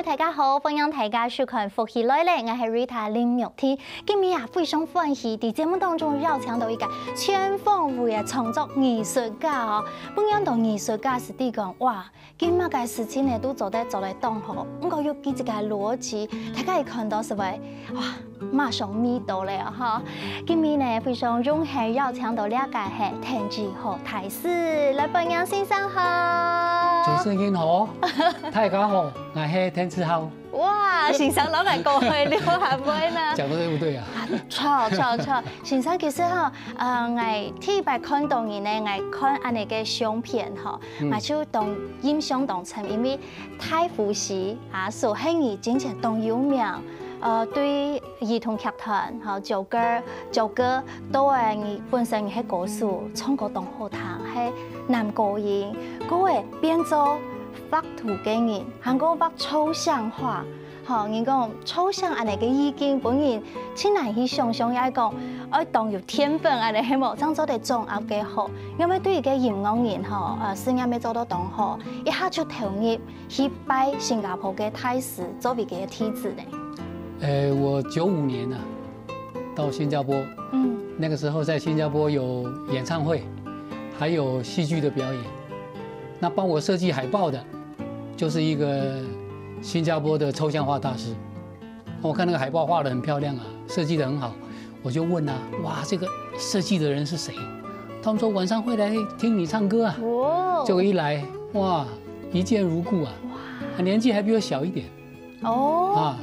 大家好，欢迎大家收看《福氣來咧》，我係 Rita 林玉天。今日啊，非常歡喜，喺節目當中邀請到一個全方位嘅創作藝術家哦。本樣到藝術家是啲講，哇，今日嘅事情呢都做得當好，不過要記一個邏輯，大家會看到是咪？哇，馬上迷到了哈！今日呢非常榮幸邀請到兩個係田志豪大師來歡迎先生好。主持人好，大家好，我係田志豪。哇，先生攞嚟過去了，係咪呢？講得對不對啊？錯，先生其實哈，我第一擺看到你呢，我看安尼嘅相片哈，我就當印象當深，因為太富士啊，所興兒之前當有名。對兒童劇團嚇做歌都係本身係歌手，唱歌當好聽，係男歌員，嗰個變做畫圖嘅人，韓國畫抽象畫，嚇人講抽象安尼嘅意見，本人真難去想象，也講愛當有天分安尼，希望將做得綜合嘅好，因為對於個音樂人嚇事業要做得當好，一下就投入去拜新加坡嘅大師作為嘅梯子咧。我95年啊，到新加坡，那個時候在新加坡有演唱會，還有戲劇的表演。那幫我設計海報的，就是一個新加坡的抽象畫大師。我看那個海報畫得很漂亮啊，設計得很好，我就問啊，哇，這個設計的人是誰？他們說晚上會來聽你唱歌啊。結果一來，哇，一見如故啊，年紀還比我小一點。啊。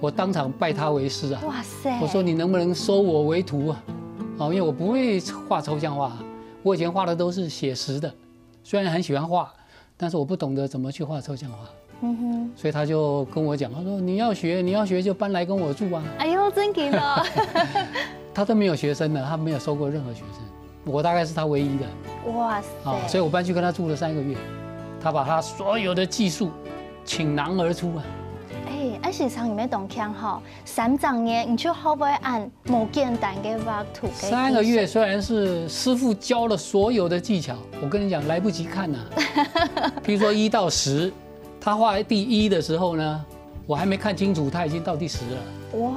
我當場拜他為師啊！哇塞！我說你能不能收我為徒啊？因為我不會畫抽象畫，我以前畫的都是寫實的，雖然很喜歡畫，但是我不懂得怎麼去畫抽象畫。所以他就跟我講，他說你要學就搬來跟我住啊！哎呦，真勁哦！他都沒有學生的，他沒有收過任何學生，我大概是他唯一的。哇塞！所以我搬去跟他住了3個月，他把他所有的技術傾囊而出啊！時常入面動腔吼，3整年，你就可唔可以按冇簡單嘅畫圖？3個月雖然是師傅教了所有的技巧，我跟你講來不及看吶。譬如說1到10，他畫第1的時候呢，我還沒看清楚，他已經到第10了。哇，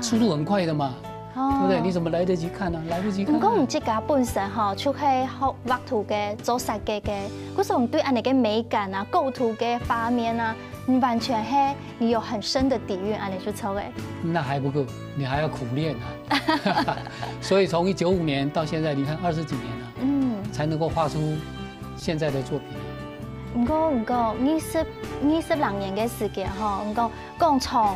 速度很快的嘛，對不對？你怎麼來得及看呢？來不及看。唔講唔知家本身吼，就係學畫圖嘅、做設計嘅，嗰時候對安尼嘅美感啊、構圖嘅畫面啊。你完全係你有很深的底蘊，你去抽誒？那還不夠，你還要苦練啊！所以從95年到現在，你看20幾年了，才能夠畫出現在的作品。唔過20年嘅時間嗬，唔講從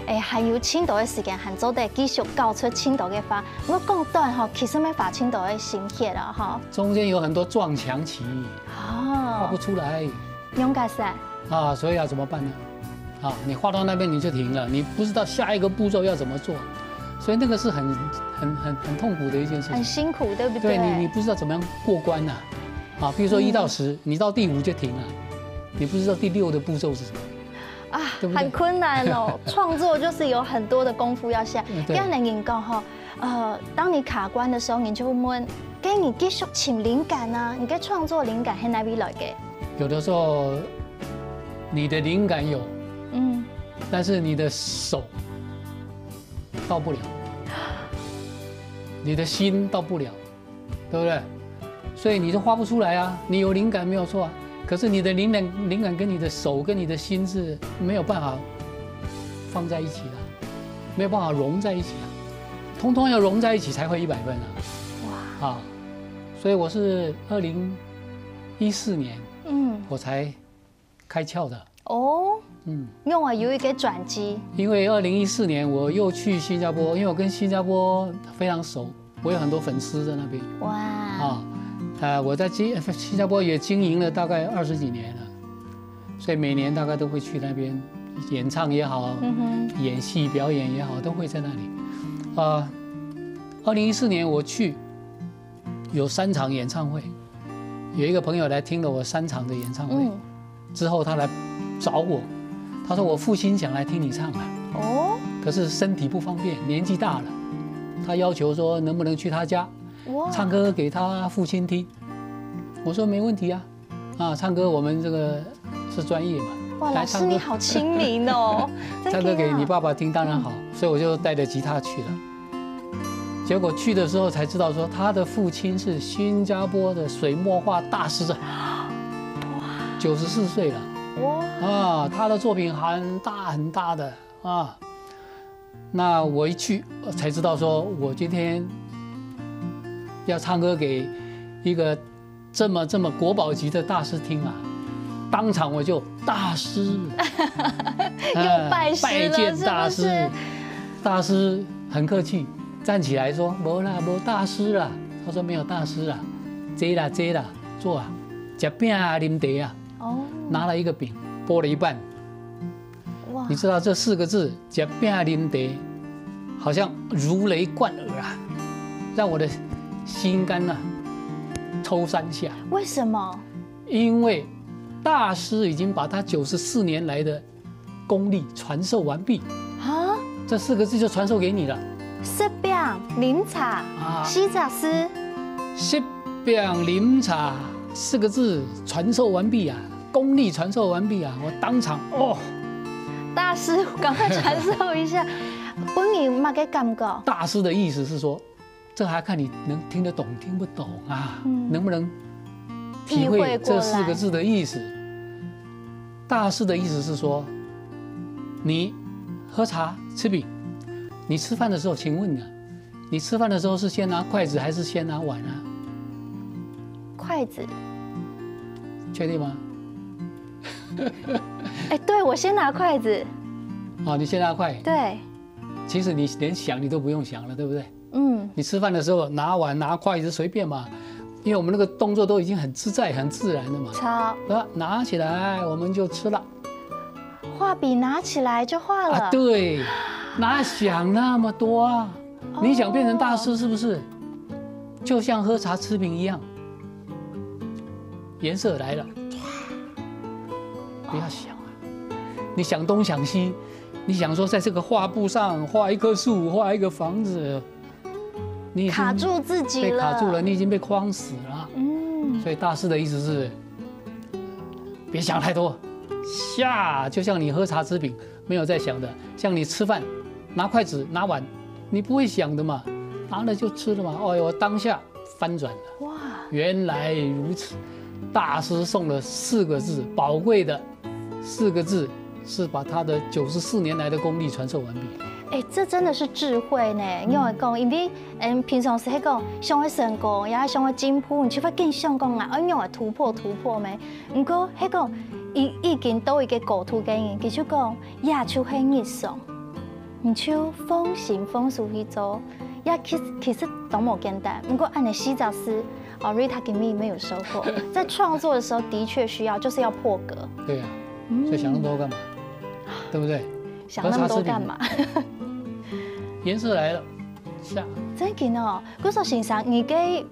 還有青島嘅時間，還做得繼續搞出青島嘅畫。我講短嗬，其實咪畫青島嘅心血啦嗬。中間有很多撞牆期，畫不出來。用解釋。所以要怎麼辦呢？你畫到那邊你就停了，你不知道下一個步驟要怎麼做，所以那個是很痛苦的一件事情，很辛苦，對不對？對，你不知道怎麼樣過關呐。比如說1到10，你到第5就停了，你不知道第6的步驟是什麼對不對？很困難哦。創作就是有很多的功夫要下。跟人講哈，當你卡關的時候，你就問，給你繼續請靈感啊，你嘅創作靈感喺哪裡來嘅？有的時候。你的靈感有，但是你的手到不了，你的心到不了，對不對？所以你就畫不出來啊。你有靈感沒有錯啊，可是你的靈感跟你的手跟你的心是沒有辦法放在一起的，沒有辦法融在一起啊。通通要融在一起才會100分啊。哇！所以我是2014年，我才開竅的哦，因為有一個轉機。因為2014年我又去新加坡，因為我跟新加坡非常熟，我有很多粉絲在那邊。哇！我在新加坡也經營了大概20幾年了，所以每年大概都會去那邊演唱也好，演戲表演也好，都會在那裡。2014年我去，有3场演唱会，有一个朋友来听了我3场的演唱会，之后他来找我，他说我父亲想来听你唱啊，可是身体不方便，年纪大了，他要求说能不能去他家唱歌给他父亲听。我说没问题啊，唱歌我们这个是专业嘛。哇，老师你好亲民哦！唱歌给你爸爸听当然好，所以我就带着吉他去了。结果去的时候才知道说他的父亲是新加坡的水墨画大师啊，94岁了。哇！他的作品很大很大的啊。那我一去才知道说，我今天要唱歌给一个这么国宝级的大师听啊，当场我就大师，又拜师了，拜见大师。大师很客气，站起来说：“没啦，没大师啦。”他说：“没有大师啦，坐啦，坐啦，坐啊，吃饼啊，啉茶啊。”拿了一个饼，剥了一半。哇！你知道这4个字“吃饼啉茶”，好像如雷贯耳啊，让我的心肝啊抽3下。为什么？因为大师已经把他94年来的功力传授完毕啊！这4个字就传授给你了。食饼啉茶洗澡师，食饼啉茶4个字传授完毕啊，功力传授完毕啊！我当场大师赶快传授一下，本人嘛个感觉。大师的意思是说，这还看你能听得懂听不懂啊，能不能体会这4个字的意思。大师的意思是说，你喝茶吃饼，你吃饭的时候，请问你吃饭的时候是先拿筷子还是先拿碗啊？筷子。确定吗？对，我先拿筷子。你先拿筷。对。其实你连想你都不用想了，对不对？你吃饭的时候拿碗拿筷子随便嘛。因为我们那个动作都已经很自在、很自然的嘛。超。拿起来我们就吃了。画笔拿起来就画了。对，哪想那么多啊？你想变成大师是不是？就像喝茶吃饼一样，颜色来了，不要想啊，你想东想西，你想说在这个画布上画一棵树，画一个房子。你卡住自己了，被卡住了，你已经被框死了。所以大师的意思是，别想太多，下就像你喝茶吃饼，没有在想的，像你吃饭，拿筷子拿碗，你不会想的嘛，拿了就吃了嘛。哎呦，当下翻转了，哇，原来如此。大师送了4个字，宝贵的4个字，是把他的94年来的功力传授完毕。这真的是智慧呢。因为讲，因为平常时讲想要成功，也想要进步，你就会更想讲啊，用来突破咩。不过，讲已经都一个构图给你，其实讲也就很艺术，你就风行风俗去做，也其实都冇简单。不过，按你洗澡师Rita 给你没有收获，在创作的时候的确需要，就是要破格。对啊，所以想那么多干嘛？对不对？想那么多干嘛？颜色来了，下。真嘅哦，嗰首先生你嘅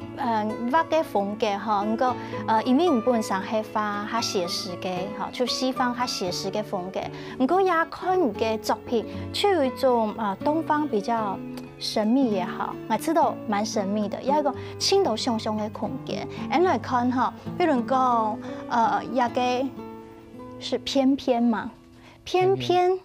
畫嘅風格哈，唔過因為本上係畫下寫實嘅，哈，就西方下寫實嘅風格。唔過也看你嘅作品，就有一種東方比較神秘也好，我知道蠻神秘的，有一個青島上上嘅空間。咁來看哈，譬如講也嘅是偏偏嘛，偏偏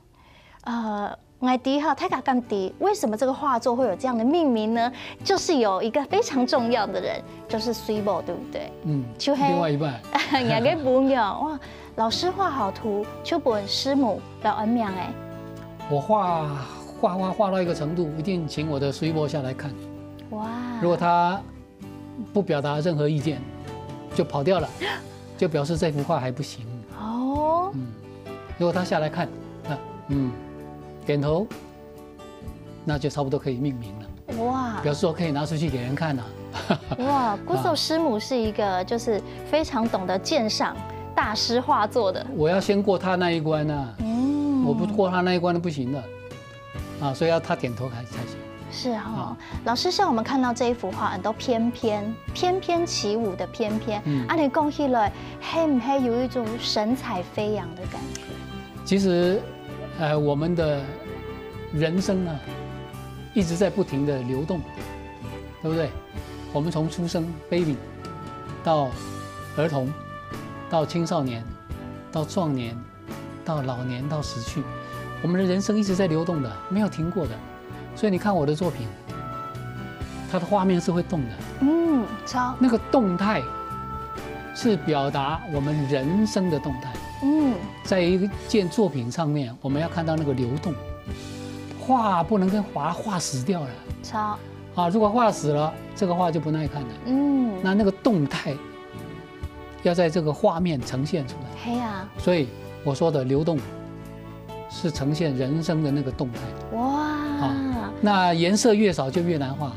我底哈泰卡甘迪，为什么这个画作会有这样的命名呢？就是有一个非常重要的人，就是水某，对不对？另外一半。也给不用哇，老师画好图，就本师母老恩명哎。我画到一个程度，一定请我的水某下来看。哇！如果他不表达任何意见，就跑掉了，就表示这幅画还不行。哦。如果他下来看，点头，那就差不多可以命名了。哇！表示说可以拿出去给人看了。哇，郭寿师母是一个就是非常懂得鉴赏大师画作的。我要先过他那一关啊。我不过他那一关不行的。所以要他点头才行。是哈，老师，像我们看到这一幅画，很多翩翩起舞的翩翩，按你讲起来，黑不黑有一种神采飞扬的感觉？其实，我们的人生呢，一直在不停的流动，对不对？我们从出生 baby 到儿童，到青少年，到壮年，到老年，到死去，我们的人生一直在流动的，没有停过的。所以你看我的作品，它的画面是会动的。超那个动态是表达我们人生的动态。在一件作品上面，我们要看到那个流动。画不能跟画死掉了。超啊，如果画死了，这个画就不耐看了。那个动态要在这个画面呈现出来。嘿啊！所以我说的流动是呈现人生的那个动态。哇！那颜色越少就越难画。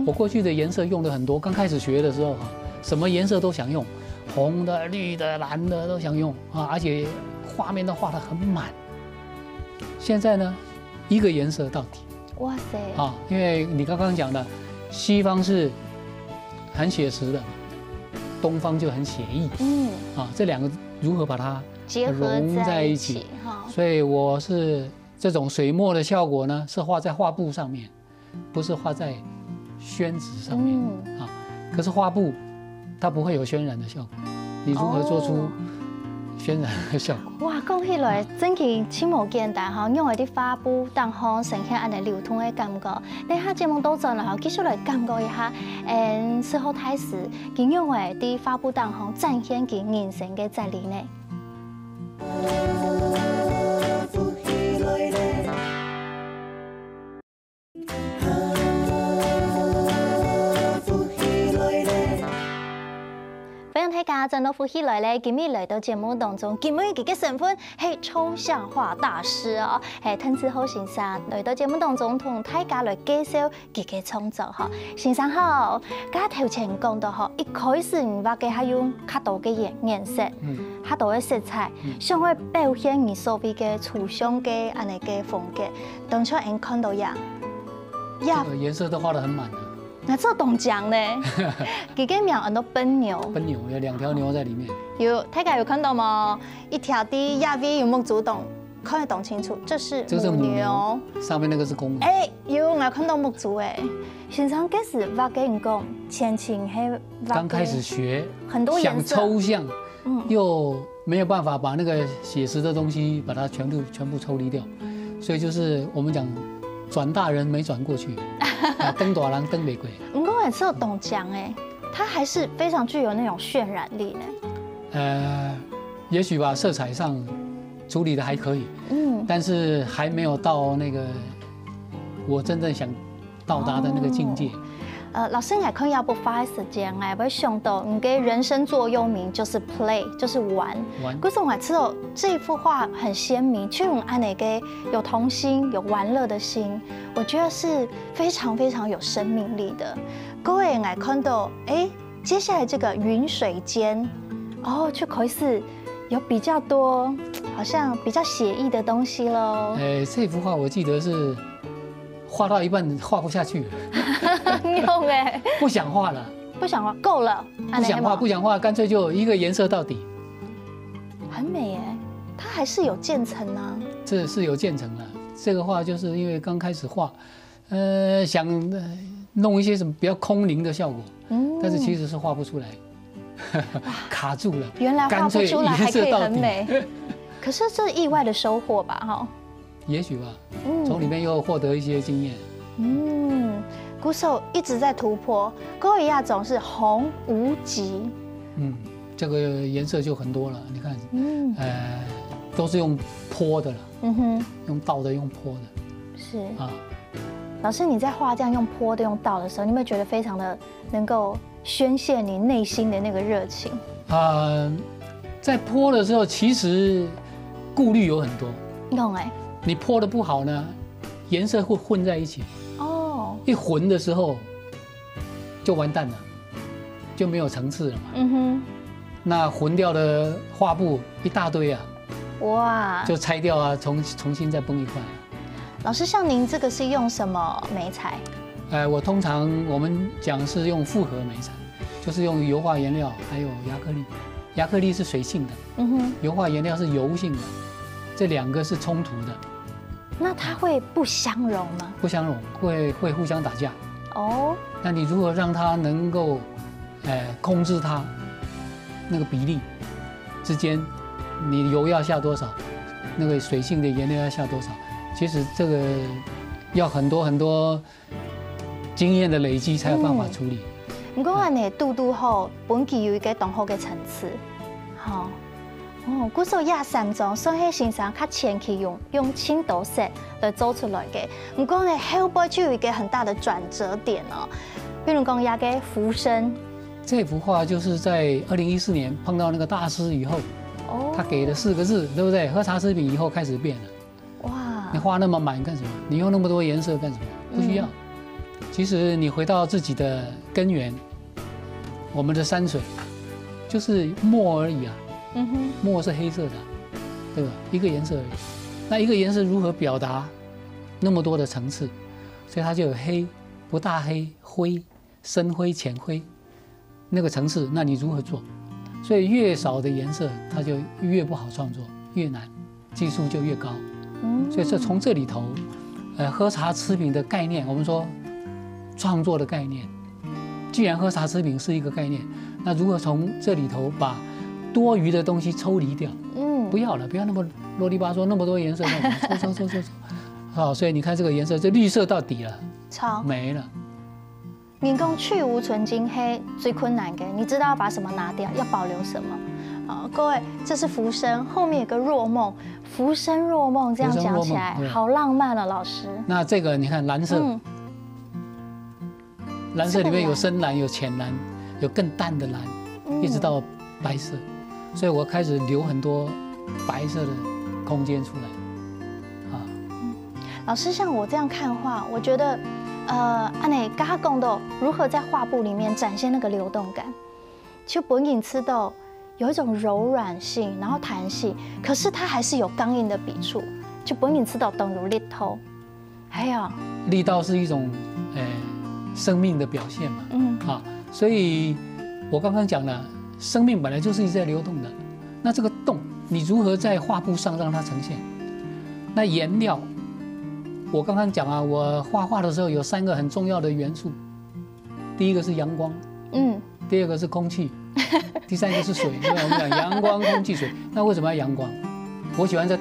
我过去的颜色用的很多，刚开始学的时候什么颜色都想用，红的、绿的、蓝的都想用啊，而且画面都画得很满。现在呢，一个颜色到底。哇塞！啊，因为你刚刚讲的，西方是很写实的，东方就很写意。这两个如何把它融在一起？所以我是这种水墨的效果呢，是画在画布上面，不是画在宣纸上面可是画布它不会有渲染的效果，你如何做出渲染的效果？哇，讲起来真是轻无简单哈，用的画布当好呈现安尼流通的感觉。你下节目当中啦，继续来感觉一下，事后开始，应用的伫画布当中展现其人生嘅在里内。大家真都呼起来咧，今日来到节目当中，今日佢嘅身份係抽象画大師哦，係滕志豪先生來到節目當中同大家來介紹佢嘅創作嗬。先生好，家頭前講到嗬，一開始你畫嘅係用較多嘅顏色，較多嘅色彩，想去表現你所謂嘅抽象嘅安尼嘅風格。當初我看到呀，這個顏色都畫得很滿。那這動獎呢？佢嘅名很多奔牛，奔牛有2條牛在裡面。有，大家有看到嗎？一條的亞尾有木竹洞，看得懂清楚，這是母牛。上面那個是公牛。有我看到木竹哎。先生開始畫給你講，前情係剛開始學，很多顏色，想抽象，又沒有辦法把那個寫實的東西把它全部抽離掉，所以就是我們講。轉大人沒轉過去，登大人登玫瑰。不過也是有懂講哎，它還是非常具有那種渲染力呢。也許吧，色彩上處理得還可以，但是還沒有到那個我真正想到達的那個境界。老師，我看要不花時間，我會想到你嘅人生座右銘就是 play， 就是玩。可是我知道這幅畫很鮮明，卻用安那個有童心、有玩樂的心，我覺得是非常非常有生命力的。各位，我看到，接下來這個雲水間，卻開始有比較多，好像比較寫意的東西咯。這幅畫我記得是畫到一半畫不下去了。用哎，不想畫了，不想畫，夠了，不想畫，乾脆就一個顏色到底。很美哎，它還是有漸層啊。這是有漸層了。這個畫就是因為剛開始畫，想弄一些什麼比較空靈的效果，但是其實是畫不出來，卡住了。原來畫不出來還可以很美，可是這是意外的收穫吧？哈，也許吧，從裡面又獲得一些經驗。鼓手一直在突破，各位亞種是紅無極。這個顏色就很多了，你看，都是用潑的了，用倒的，用潑的。是啊，老師你在畫這樣用潑的、用倒的時候，你有沒有覺得非常的能夠宣泄你內心的那個熱情？在潑的時候，其實顧慮有很多。懂哎，你潑的不好呢，顏色會混在一起。一混的時候就完蛋了，就沒有層次了嘛。那混掉的畫布一大堆啊，哇，就拆掉啊，重新再繃一塊。老师，像您这个是用什么媒材？我们讲是用复合媒材，就是用油画颜料还有亚克力。亚克力是水性的，油画颜料是油性的，这2个是冲突的。那它会不相容吗？不相容，会互相打架。哦。那你如何让它能够，控制它那个比例之间，你油要下多少，那个水性的颜料要下多少？其实这个要很多经验的累积才有办法处理。不过安尼拄好，本期有一个同好的层次，好。哦，古时亚3种，所以欣赏较前期用青豆色来做出来的。不过呢，后背就有一个很大的转折点哦。比如讲，亚个浮生，这幅画就是在2014年碰到那个大师以后，他给了4个字，对不对？喝茶吃饼以后开始变了。哇！你画那么满干什么？你用那么多颜色干什么？不需要。其实你回到自己的根源，我们的山水就是墨而已啊。墨是黑色的，对吧？一个颜色而已。那一个颜色如何表达那么多的层次？所以它就有黑、不大黑、灰、深灰、浅灰那个层次。那你如何做？所以越少的颜色，它就越不好创作，越难，技术就越高。所以从这里头，喝茶吃饼的概念，我们说创作的概念，既然喝茶吃饼是一个概念，那如何从这里头把多余的东西抽离掉，不要了，不要那么啰里吧嗦，那么多颜色，抽，好，所以你看这个颜色，这绿色到底了，没了。人工去无存精黑最困难的，你知道要把什么拿掉，要保留什么？各位，这是浮生，后面有个若梦，浮生若梦，这样讲起来好浪漫了，老师。那这个你看蓝色，蓝色里面有深蓝，有浅蓝，有更淡的蓝，一直到白色。所以我开始留很多白色的空间出来，老师，像我这样看画，我觉得，安内刚刚讲到如何在画布里面展现那个流动感，就本影吃到有一种柔软性，然后弹性，可是它还是有刚硬的笔触，就本影吃到等如力头，还有力道是一种生命的表现嘛，所以我刚刚讲了。生命本来就是一直在流动的，那这个动你如何在画布上让它呈现？那颜料，我刚刚讲啊，我画画的时候有3个很重要的元素，第一个是阳光，第2个是空气，第3个是水。对吧？我们讲阳光、空气、水，那为什么要阳光？我喜欢在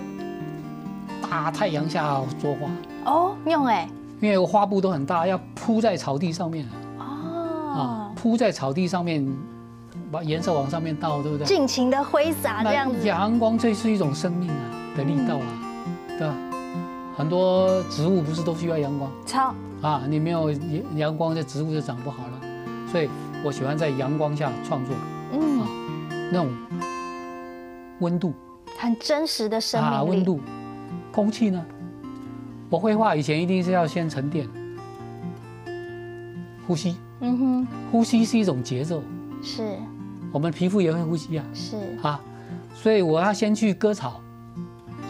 大太阳下作画。哦，因为我画布都很大，要铺在草地上面。铺在草地上面。把颜色往上面倒，对不对？尽情的挥洒这样子。阳光这是一种生命的力道啊，对吧？很多植物不是都需要阳光？你没有阳光，这植物就长不好了。所以我喜欢在阳光下创作，那种温度，很真实的生命力。温度，空气呢？我绘画以前一定是要先沉淀，呼吸。呼吸是一种节奏。是。我们皮肤也会呼吸啊，所以我要先去割草。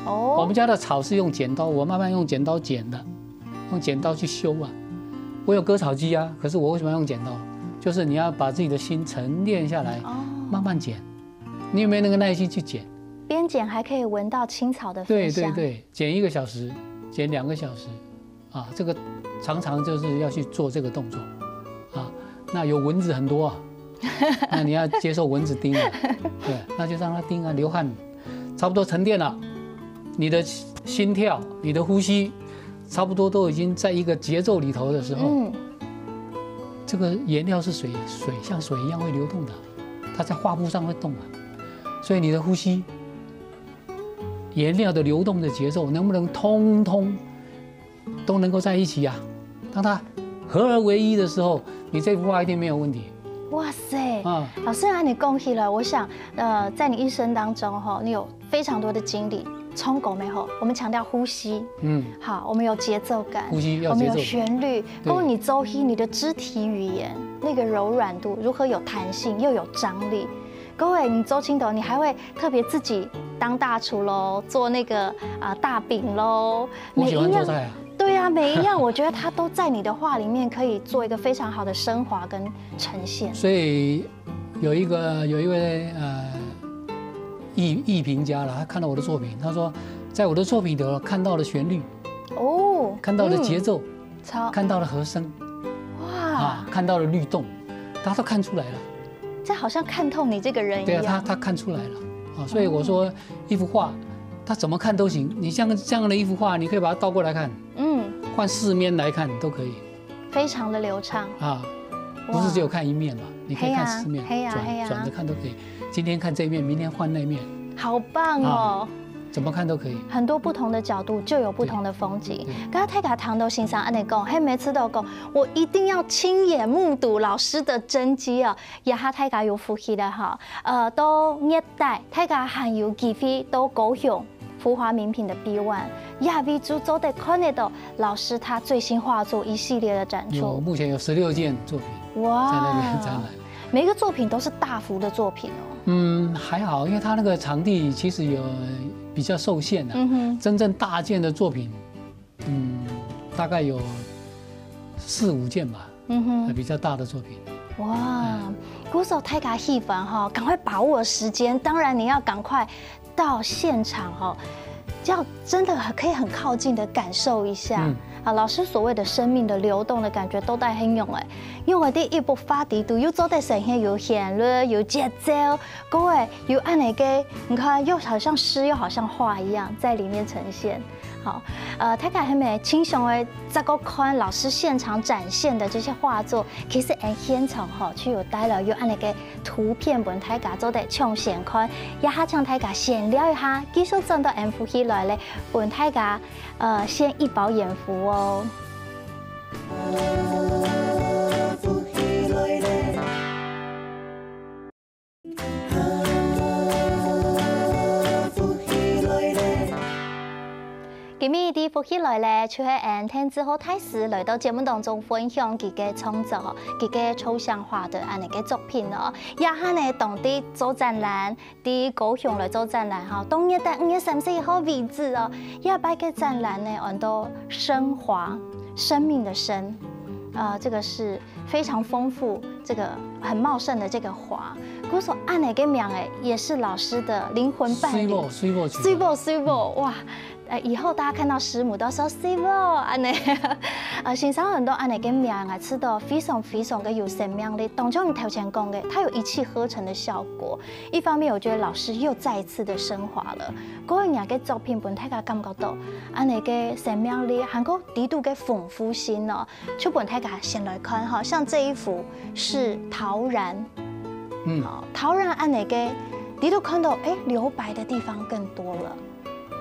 我们家的草是用剪刀，我慢慢用剪刀剪的，用剪刀去修啊。我有割草机啊，可是我为什么要用剪刀？就是你要把自己的心沉淀下来，慢剪。你有没有那个耐心去剪？边剪还可以闻到青草的芬香。对，剪1个小时，剪2个小时，这个常常就是要去做这个动作，那有蚊子很多啊。那你要接受蚊子叮啊，对，那就让它叮啊，流汗，差不多沉淀了，你的心跳、你的呼吸，差不多都已经在一个节奏里头的时候，这个颜料是水像水一样会流动的，它在画布上会动啊，所以你的呼吸、颜料的流动的节奏能不能通通都能够在一起啊？当它合而为一的时候，你这幅画一定没有问题。哇塞！老师啊，你恭喜了！我想，在你一生当中你有非常多的经历。冲狗没后，我们强调呼吸。好，我们有节奏感，呼吸要节奏，我们有旋律。包括你周一你的肢体语言，那个柔软度如何有弹性又有张力。各位，你周青斗，你还会特别自己当大厨喽，做那个大饼喽。我喜欢做菜啊。对呀，每一样我觉得它都在你的画里面可以做一个非常好的升华跟呈现。所以有一位艺评家了，他看到我的作品，他说，在我的作品里头看到了旋律，哦，看到了节奏，看到了和声，哇，看到了律动，他都看出来了。这好像看透你这个人一样。对啊，他看出来了啊，所以我说一幅画，他怎么看都行。你像这样的一幅画，你可以把它倒过来看，换4面来看都可以，非常的流畅啊，不是只有看一面嘛，你可以看4面，转着看都可以。今天看这一面，明天换那面，好棒哦！怎么看都可以，很多不同的角度就有不同的风景。刚刚太甲堂都欣赏安内讲，嘿，每次都讲，我一定要亲眼目睹老师的真迹哦。也哈太甲有福气的哈，到热带太甲还有机会到高雄浮华名品的 B1， 也为主做的看得到老师他最新画作一系列的展出。目前有16件作品哇，在那边展览。每一个作品都是大幅的作品哦。还好，因为他那个场地其实有比较受限的。真正大件的作品，大概有4、5件吧。比较大的作品。哇，鼓手太甲戏粉哈，赶快把握时间。当然你要赶快到现场哈，要真的可以很靠近的感受一下。老师所谓的生命的流动的感觉都带很用哎，因为第一部发地图又做在呈现有旋律有节奏，各位有按那个，你看又好像诗又好像画一样在里面呈现。好，太甲很美，清雄的这个看老师现场展现的这些画作，其实现场哈，去有带了有按那个图片本太甲做的抢先看，也哈将太甲闲聊一下，继续转到 M 起来咧，本太甲先一饱眼福哦。今日啲福起來咧，就係聽之後大師來到節目當中分享佢嘅創作，佢嘅抽象化的安尼嘅作品咯。也係呢，當地做展覽，啲高雄來做展覽哈，當日喺5月31號為止哦。也擺嘅展覽呢，按到升華，生命的生，這個是非常豐富，這個很茂盛的這個華。鼓手按那個名誒，也是老師的靈魂伴侶。水波，哇！以後大家看到師母都說水波，安尼，欣賞很多安尼個名啊，吃到非常的有生命力。當中你頭前講的，它有一氣呵成的效果。一方面，我覺得老師又再一次的升華了。嗰個人嘅作品本大家感覺到安尼個生命力，還有極度嘅豐富性哦。就本大家先來看哈，像這一幅是陶然。陶然按那个，你都看到留白的地方更多了。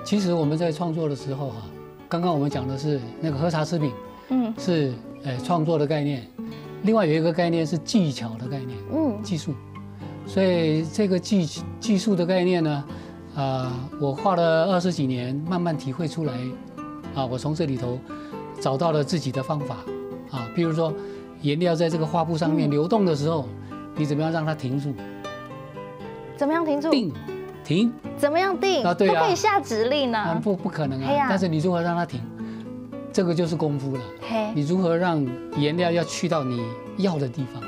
其实我们在创作的时候哈，刚刚我们讲的是那个喝茶吃饼，是创作的概念，另外有一个概念是技巧的概念，技术。所以这个技术的概念呢，我画了20几年，慢慢体会出来，我从这里头找到了自己的方法比如说颜料在这个画布上面流动的时候。你怎么样让它停住？怎么样停住？停。怎么样定？对啊，不可以下指令呢？不可能啊！但是你如何让它停，这个就是功夫了。你如何让颜料要去到你要的地方，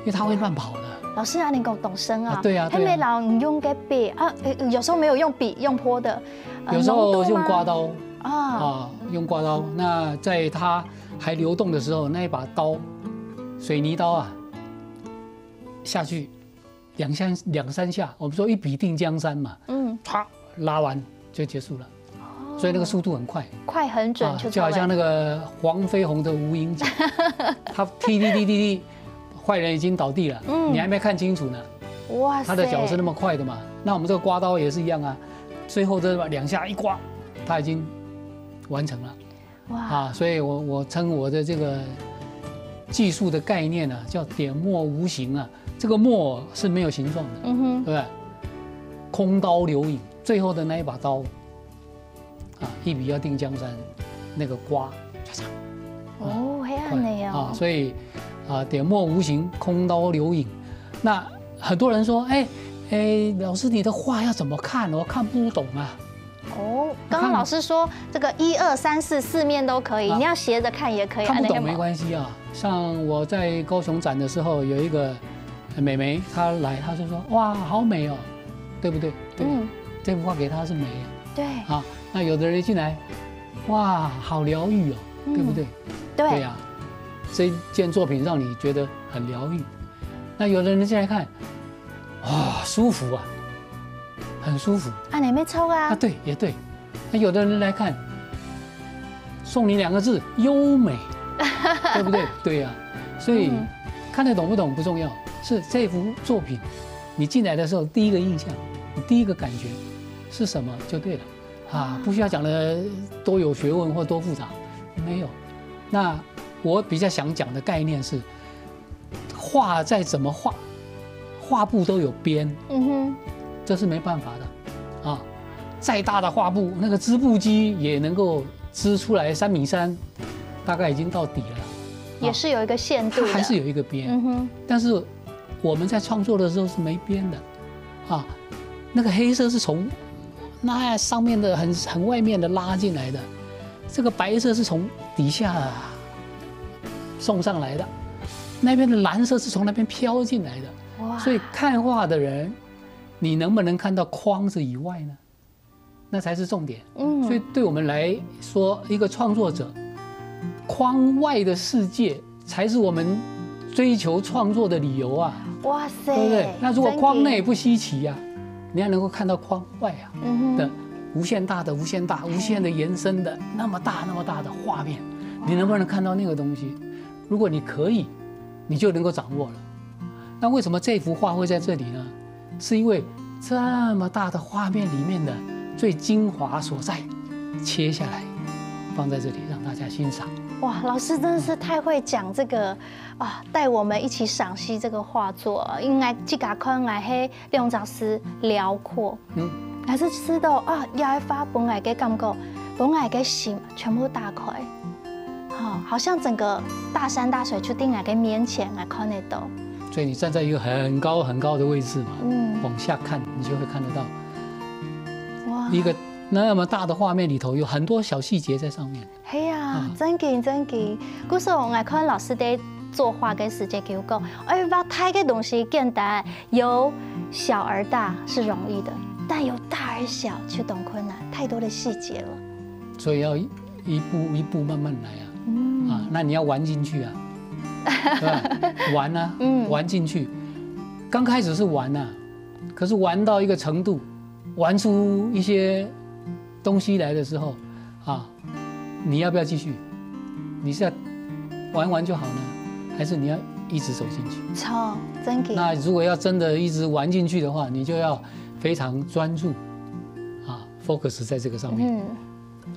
因为它会乱跑的。老师啊，你够懂生啊？对啊。还没人用个笔有时候没有用笔，用泼的。有时候用刮刀用刮刀。那在它还流动的时候，那一把刀，水泥刀下去2、3下，我们说一笔定江山嘛，啪拉完就结束了，所以那个速度很快，快很准，就好像那个黄飞鸿的无影脚，他踢，坏人已经倒地了，你还没看清楚呢，哇塞，他的脚是那么快的嘛，那我们这个刮刀也是一样啊，最后这2下一刮，他已经完成了，哇所以我称我的这个技术的概念叫点墨无形这个墨是没有形状的，对不对？空刀流影，最后的那一把刀，一笔要定江山，那个刮，黑暗的所以点墨无形，空刀流影。那很多人说，老师你的画要怎么看？我看不懂啊。哦，刚刚老师说这个1、2、3、4四面都可以，你要斜着看也可以。看不懂没关系啊。像我在高雄展的时候，有一个美眉，她来，她就说：“哇，好美哦，对不对？”对，这幅画给她是美啊。对。啊，那有的人进来，哇，好疗愈哦，对不对？对呀，这件作品让你觉得很疗愈。那有的人进来看，哇，舒服啊。很舒服啊，你没抽啊？啊，对，也对。那有的人来看，送你2个字：优美，对不对？对呀。所以看得懂不懂不重要，是这幅作品，你进来的时候第一个印象，你第一个感觉是什么就对了啊，不需要讲的多有学问或多复杂，没有。那我比较想讲的概念是，画再怎么画，画布都有边。这是没办法的，啊，再大的画布，那个织布机也能够织出来3.3米，大概已经到底了，也是有一个限度的，还是有一个边。但是我们在创作的时候是没边的，啊，那个黑色是从那上面的很外面的拉进来的，这个白色是从底下送上来的，那边的蓝色是从那边飘进来的。哇！所以看画的人，你能不能看到框子以外呢？那才是重点。所以对我们来说，一个创作者，框外的世界才是我们追求创作的理由啊！哇塞，对不对？那如果框内不稀奇啊，你还能够看到框外啊的无限大的、无限大、无限的延伸的那么大的画面，你能不能看到那个东西？如果你可以，你就能够掌握了。那为什么这幅画会在这里呢？是因为这么大的画面里面的最精华所在，切下来放在这里让大家欣赏。哇，老师真的是太会讲这个啊，带我们一起赏析这个画作。应该这个看来嘿，两张是辽阔，还是知道啊，亚发本来嘅感觉，本来嘅心全部打开，好像整个大山大水就定来嘅面前来看得到。所以你站在一个很高的位置嘛，往下看，你就会看得到，哇，一个那么大的画面里头有很多小细节在上面。系啊，真嘅。嗰時候我看老師在作畫嘅時間叫講，把睇嘅東西簡單，由小而大是容易的，但由大而小就懂困難，太多的細節了。所以要一步一步慢慢來啊，那你要玩進去啊。对吧？玩啊，玩进去。刚开始是玩啊，可是玩到一个程度，玩出一些东西来的时候，啊，你要不要继续？你是要玩就好呢，还是你要一直走进去？超真的。那如果要真的一直玩进去的话，你就要非常专注，啊 ，focus 在这个上面，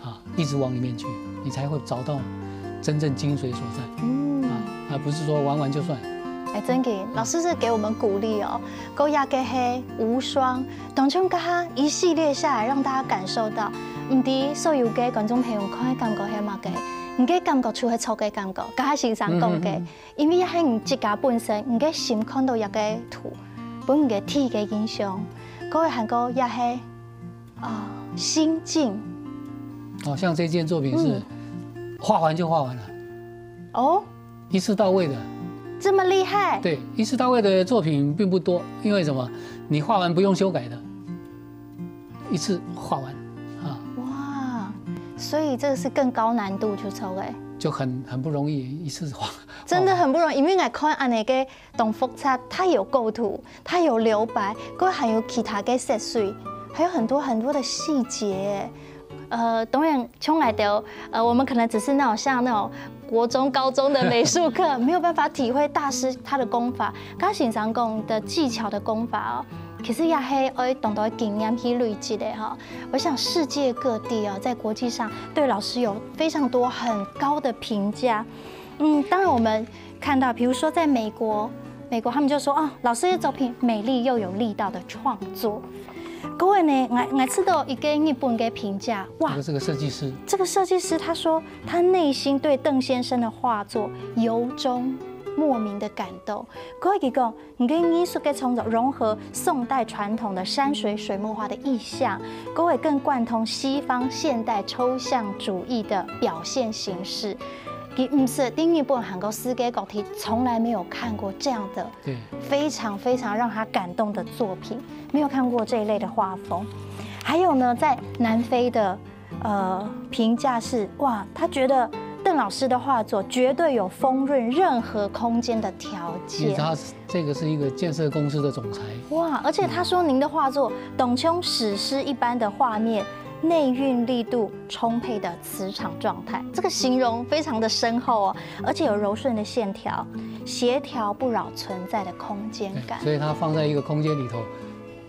啊，一直往里面去，你才会找到真正精髓所在。而不是说玩玩就算。真嘅，老師是給我們鼓勵哦。高雅嘅係無雙，當中加一系列下來，讓大家感受到，唔知所有嘅觀眾朋友看嘅感覺係乜嘅，唔嘅感覺除係錯嘅感覺，加欣賞講嘅，因為係唔自家本身，唔嘅心看到一個圖，本嘅體嘅影響，嗰個韓國也係心境。哦，像這件作品是畫完就畫完了。哦。一次到位的，這麼厲害？對，一次到位的作品並不多，因為什麼？你畫完不用修改的，一次畫完啊。哇，所以這個是更高難度去抽誒，就很不容易一次畫。真的很不容易，因為我看安尼個動複雜，它有構圖，它有留白，還有其他嘅色水，還有很多的細節。當然，從來的我們可能只是那種像那種國中、高中的美術課，沒有辦法體會大師他的功法，跟欣賞講的技巧的功法哦。其實也係要懂得經驗去累積的哈。我想世界各地啊，在國際上對老師有非常多很高的評價。當然我們看到，比如說在美國他們就說啊，老師的作品美麗又有力道的創作。各位呢，我知道一個日本嘅評價，哇，這個設計師，這個設計師他說他內心對鄧先生的畫作由衷莫名的感动。可以讲，你跟艺术的创作融合宋代传统的山水水墨画的意象，各位更贯通西方现代抽象主义的表现形式。佢唔是另一本韩国诗嘅国题，从来没有看过这样的，非常非常让他感动的作品，没有看过这一类的画风。还有呢，在南非的评价是，哇，他觉得邓老师的画作绝对有丰润任何空间的条件。因为他这个是一个建设公司的总裁。哇，而且他说您的画作董琼史诗一般的画面。内蕴力度充沛的磁场状态，这个形容非常的深厚哦，而且有柔顺的线条，协调不扰存在的空间感。所以它放在一个空间里头，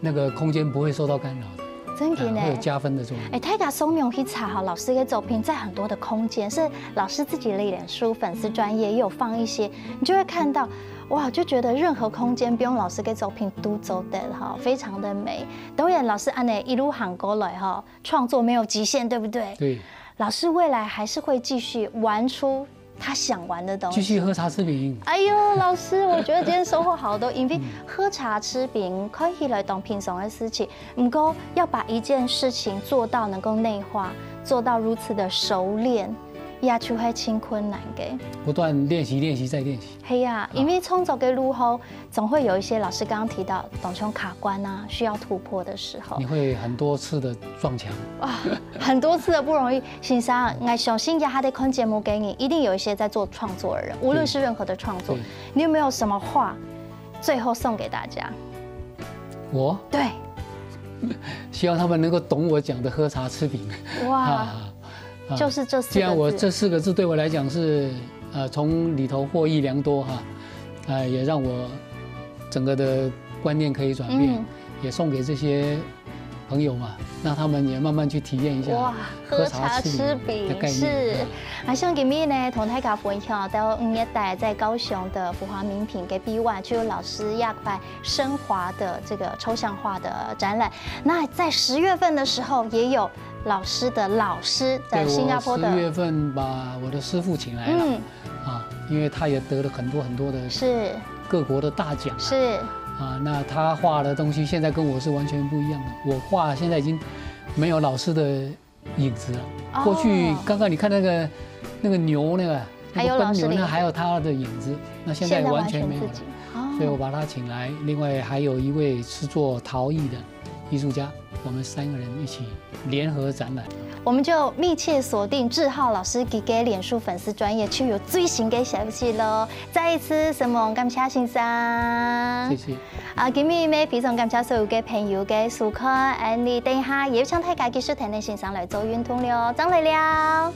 那个空间不会受到干扰的。真的呢，会有加分的作用。大家松永去查哈，老师的作品在很多的空间，是老师自己的脸书粉丝专页也有放一些，你就会看到。哇，就觉得任何空间不用老师给作品都走的哈，非常的美。导演老师按呢一路喊过来哈，创作没有极限，对不对？对。老师未来还是会继续玩出他想玩的东西。继续喝茶吃饼。哎呦，老师，我觉得今天收获好多，因为喝茶吃饼可以来当平常的事情，不过要把一件事情做到能够内化，做到如此的熟练。也就还挺困难的，不断练习，练习再练习。是呀，因为创作的路后，总会有一些老师刚刚提到，董琼卡关啊，需要突破的时候，你会很多次的撞墙啊，很多次的不容易。先生，我相信他的看节目给你，一定有一些在做创作的人，无论是任何的创作，你有没有什么话，最后送给大家？我对，希望他们能够懂我讲的喝茶吃饼。哇。就是这4个字。既然我这4个字对我来讲是从里头获益良多哈，也让我整个的观念可以转变，也送给这些朋友嘛，让他们也慢慢去体验一下哇，喝茶吃饼的概念。是，像今日呢，同大家分享到5月底在高雄的福华名品给 B1 就有老师亚块升华的这个抽象画的展览。那在10月份的时候也有。老师的老师在新加坡的10月份把我的师父请来了，因为他也得了很多的各国的大奖，那他画的东西现在跟我是完全不一样的，我画现在已经没有老师的影子了。过去刚刚你看那个牛还有奔牛还有他的影子，那现在完全没有了，所以我把他请来。另外还有一位是做陶艺的艺术家，我们3个人一起联合展览，我们就密切锁定志浩老师给脸书粉丝专页，就有最新嘅消息咯。再一次，什么感谢先生，谢谢。今日呢非常感谢所有嘅朋友嘅收看，你等下也要請大家繼續聽你先生來做運動了，張嚟了。